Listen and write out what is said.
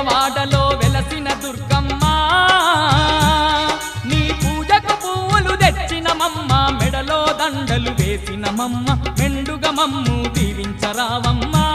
వేములవాడలో వెలసిన దుర్గమ్మ నీ పూజకు పువ్వులు తెచ్చినమమ్మ మెడలో దండలు వేసినమమ్మ మెండుగ మమ్ము దీవించరావమ్మా